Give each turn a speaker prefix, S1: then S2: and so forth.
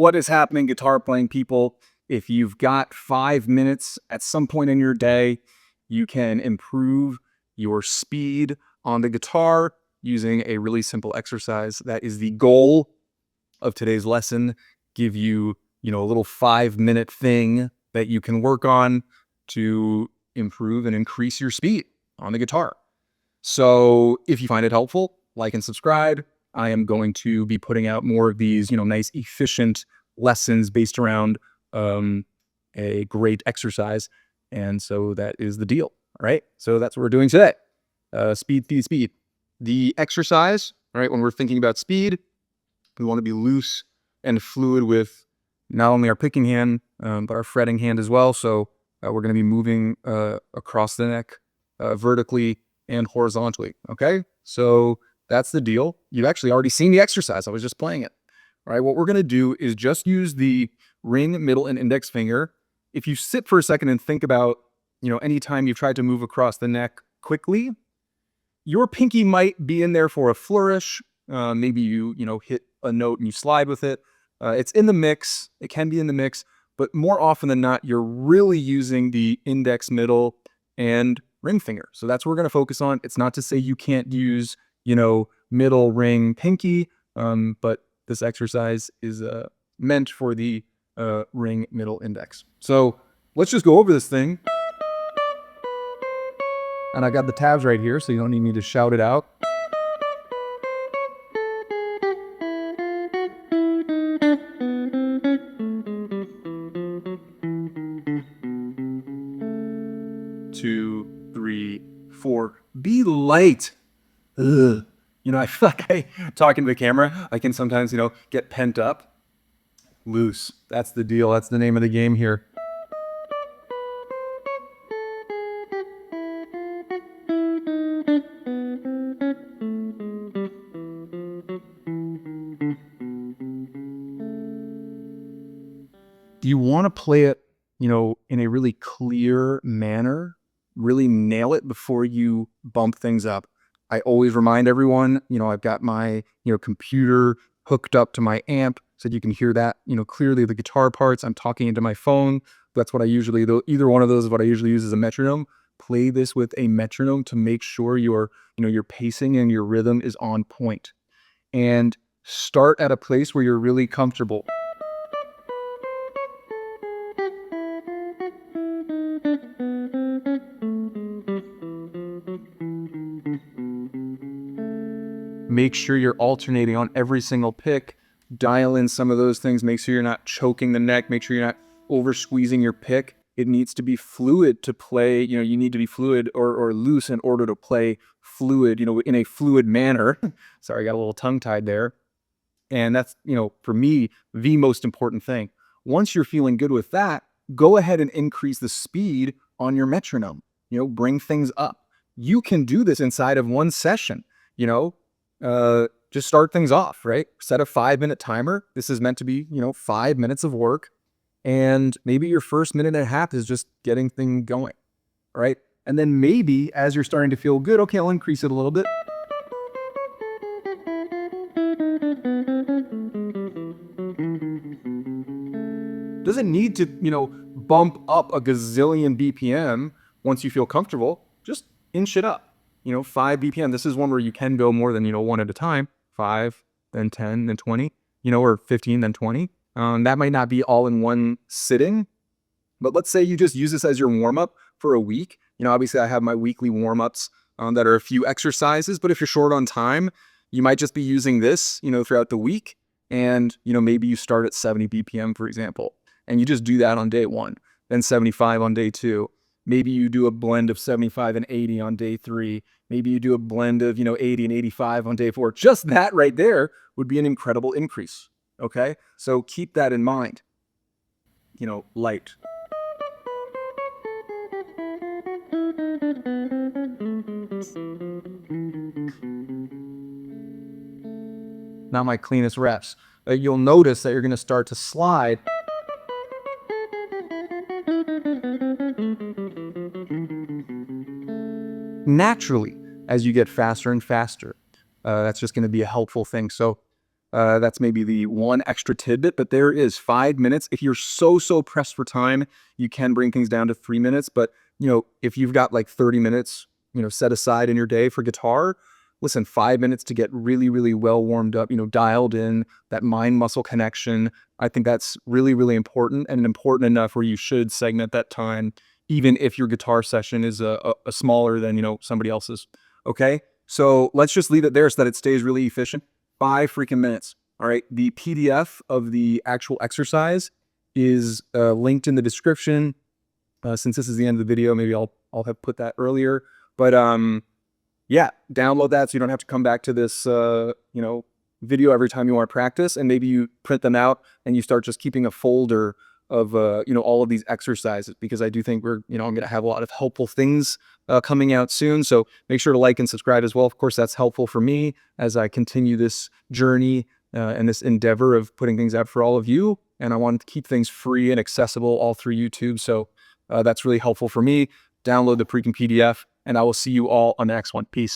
S1: What is happening, guitar playing people? If you've got 5 minutes at some point in your day, you can improve your speed on the guitar using a really simple exercise. That is the goal of today's lesson. Give you, a little 5-minute thing that you can work on to improve and increase your speed on the guitar. So if you find it helpful, like and subscribe. I am going to be putting out more of these, nice, efficient lessons based around a great exercise. And so that is the deal. All right. So that's what we're doing today. Speed, speed, speed. The exercise, all right, when we're thinking about speed, we want to be loose and fluid with not only our picking hand, but our fretting hand as well. So we're going to be moving across the neck vertically and horizontally. Okay. So that's the deal. You've actually already seen the exercise. I was just playing it. All right. What we're going to do is just use the ring, middle, and index finger. If you sit for a second and think about, anytime you've tried to move across the neck quickly, your pinky might be in there for a flourish. Maybe you hit a note and you slide with it. It's in the mix. It can be in the mix, but more often than not, you're really using the index, middle, and ring finger. So that's what we're going to focus on. It's not to say you can't use, middle, ring, pinky, but this exercise is meant for the ring, middle, index. So let's just go over this thing. And I got the tabs right here, so you don't need me to shout it out. Two, three, four. Be light. Ugh. I feel like talking to the camera, I can sometimes, get pent up. Loose. That's the deal. That's the name of the game here. You want to play it, in a really clear manner, really nail it before you bump things up. I always remind everyone, I've got my, computer hooked up to my amp so you can hear that, clearly the guitar parts. I'm talking into my phone. That's what I usually do. Either one of those is what I usually use as a metronome. Play this with a metronome to make sure your pacing and your rhythm is on point. And start at a place where you're really comfortable. Make sure you're alternating on every single pick. Dial in some of those things. Make sure you're not choking the neck. Make sure you're not over squeezing your pick. It needs to be fluid to play. You need to be fluid or loose in order to play fluid, in a fluid manner. Sorry, I got a little tongue tied there. And that's, for me, the most important thing. Once you're feeling good with that, go ahead and increase the speed on your metronome. Bring things up. You can do this inside of one session, just start things off, right? Set a 5-minute timer. This is meant to be, 5 minutes of work. And maybe your first minute and a half is just getting things going, right? And then maybe as you're starting to feel good, okay, I'll increase it a little bit. Doesn't need to, bump up a gazillion BPM once you feel comfortable. Just inch it up. 5 BPM. This is one where you can go more than, one at a time. 5, then 10, then 20, or 15, then 20. That might not be all in one sitting, but let's say you just use this as your warm-up for a week. Obviously I have my weekly warm-ups that are a few exercises, but if you're short on time, you might just be using this, throughout the week. And, maybe you start at 70 BPM, for example, and you just do that on day 1, then 75 on day 2. Maybe you do a blend of 75 and 80 on day 3. Maybe you do a blend of, 80 and 85 on day 4. Just that right there would be an incredible increase. Okay? So keep that in mind. Light. Not my cleanest reps. You'll notice that you're going to start to slide. Naturally, as you get faster and faster. That's just going to be a helpful thing. So That's maybe the one extra tidbit, but there is 5 minutes. If you're so pressed for time, you can bring things down to 3 minutes. But, if you've got like 30 minutes, set aside in your day for guitar, listen, 5 minutes to get really well warmed up, dialed in, that mind muscle connection. I think that's really important, and important enough where you should segment that time, even if your guitar session is a smaller than, somebody else's. Okay. So let's just leave it there so that it stays really efficient. 5 freaking minutes. All right. The PDF of the actual exercise is linked in the description. Since this is the end of the video, maybe I'll have put that earlier. But yeah, download that so you don't have to come back to this video every time you want to practice. And maybe you print them out and you start just keeping a folder of all of these exercises, because I do think I'm going to have a lot of helpful things coming out soon. So make sure to like and subscribe as well. Of course, that's helpful for me as I continue this journey and this endeavor of putting things out for all of you. And I want to keep things free and accessible all through YouTube. So that's really helpful for me. Download the freaking PDF, and I will see you all on the next one. Peace.